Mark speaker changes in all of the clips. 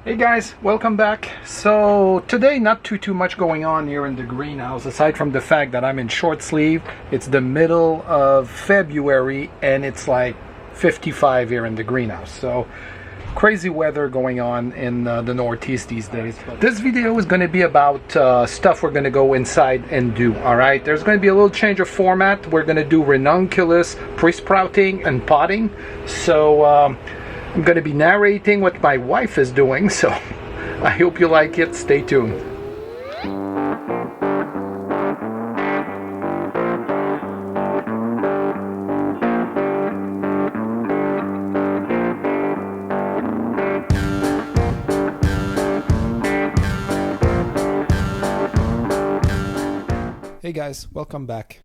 Speaker 1: Hey guys, welcome back. So today not too much going on here in the greenhouse aside from the fact that I'm in short sleeve. It's the middle of February and it's like 55 here in the greenhouse. So crazy weather going on in the Northeast these days. This video is going to be about stuff we're going to go inside and do. Alright, there's going to be a little change of format. We're going to do ranunculus, pre-sprouting, and potting. So I'm going to be narrating what my wife is doing, so I hope you like it. Stay tuned. Hey guys, welcome back.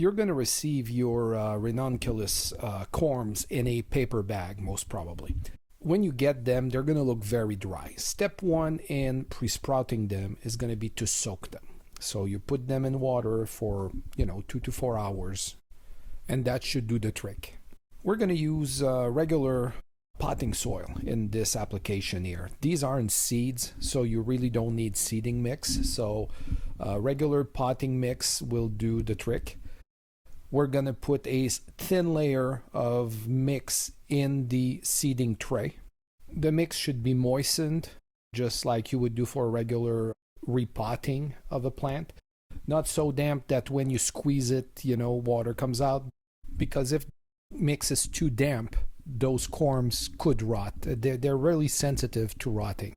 Speaker 1: You're going to receive your Ranunculus corms in a paper bag, most probably. When you get them, they're going to look very dry. Step one in pre-sprouting them is going to be to soak them. So you put them in water for, 2 to 4 hours, and that should do the trick. We're going to use regular potting soil in this application here. These aren't seeds, so you really don't need seeding mix. So regular potting mix will do the trick. We're going to put a thin layer of mix in the seeding tray. The mix should be moistened, just like you would do for a regular repotting of a plant. Not so damp that when you squeeze it, water comes out. Because if mix is too damp, those corms could rot. They're really sensitive to rotting.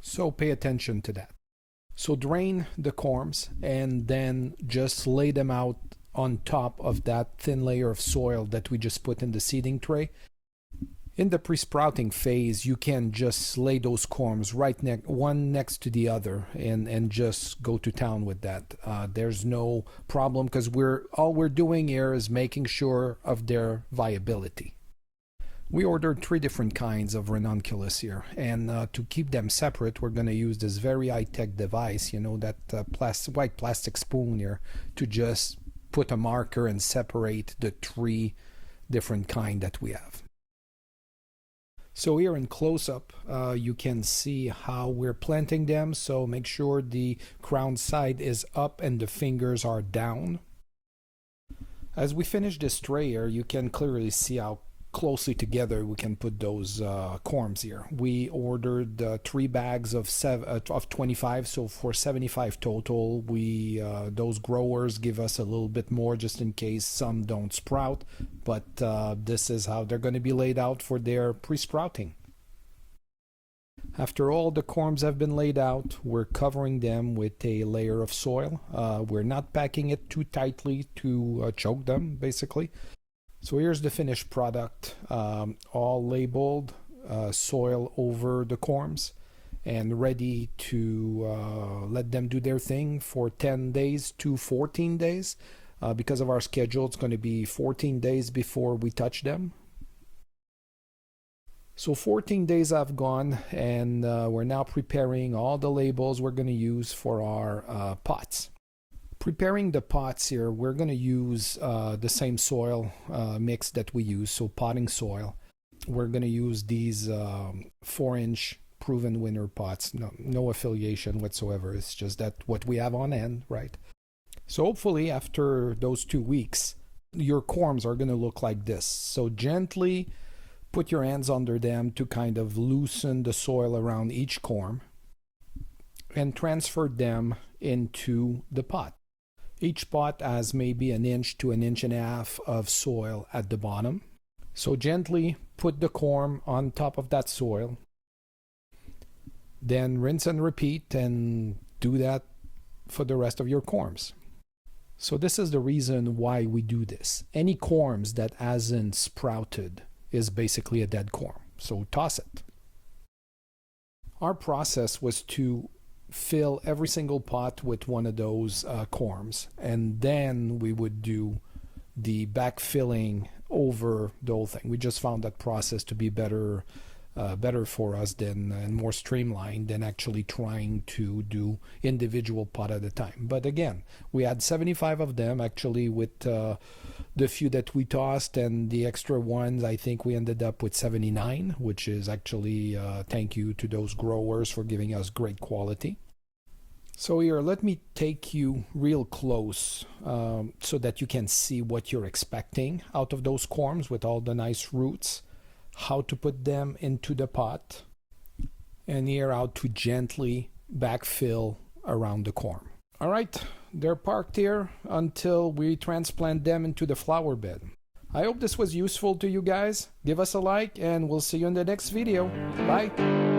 Speaker 1: So pay attention to that. So drain the corms and then just lay them out on top of that thin layer of soil that we just put in the seeding tray. In the pre-sprouting phase, you can just lay those corms one next to the other and just go to town with that. There's no problem because all we're doing here is making sure of their viability. We ordered 3 different kinds of ranunculus here, and to keep them separate, we're going to use this very high-tech device, that white plastic spoon here, to just put a marker and separate the 3 different kind that we have. So here in close-up, you can see how we're planting them. So make sure the crown side is up and the fingers are down. As we finish this tray here, you can clearly see how closely together we can put those corms here. We ordered 3 bags of 25, so for 75 total. Those growers give us a little bit more just in case some don't sprout, but this is how they're going to be laid out for their pre-sprouting. After all the corms have been laid out, we're covering them with a layer of soil. We're not packing it too tightly to choke them, basically. So here's the finished product, all labeled, soil over the corms, and ready to let them do their thing for 10 days to 14 days. Because of our schedule, it's going to be 14 days before we touch them. So 14 days have gone, and we're now preparing all the labels we're going to use for our pots. Preparing the pots here, we're going to use the same soil mix that we use, so potting soil. We're going to use these 4-inch proven winner pots. No affiliation whatsoever. It's just that what we have on hand, right? So hopefully after those 2 weeks, your corms are going to look like this. So gently put your hands under them to kind of loosen the soil around each corm and transfer them into the pot. Each pot has maybe 1 inch to 1.5 inches of soil at the bottom. So gently put the corm on top of that soil. Then rinse and repeat, and do that for the rest of your corms. So this is the reason why we do this. Any corms that hasn't sprouted is basically a dead corm. So toss it. Our process was to fill every single pot with one of those corms, and then we would do the backfilling over the whole thing. We just found that process to be better better for us than and more streamlined than actually trying to do individual pot at a time. But again, we had 75 of them actually with the few that we tossed and the extra ones. I think we ended up with 79, which is actually thank you to those growers for giving us great quality. So here, let me take you real close so that you can see what you're expecting out of those corms with all the nice roots, how to put them into the pot, and here how to gently backfill around the corm. All right, they're parked here until we transplant them into the flower bed. I hope this was useful to you guys. Give us a like and we'll see you in the next video. Bye.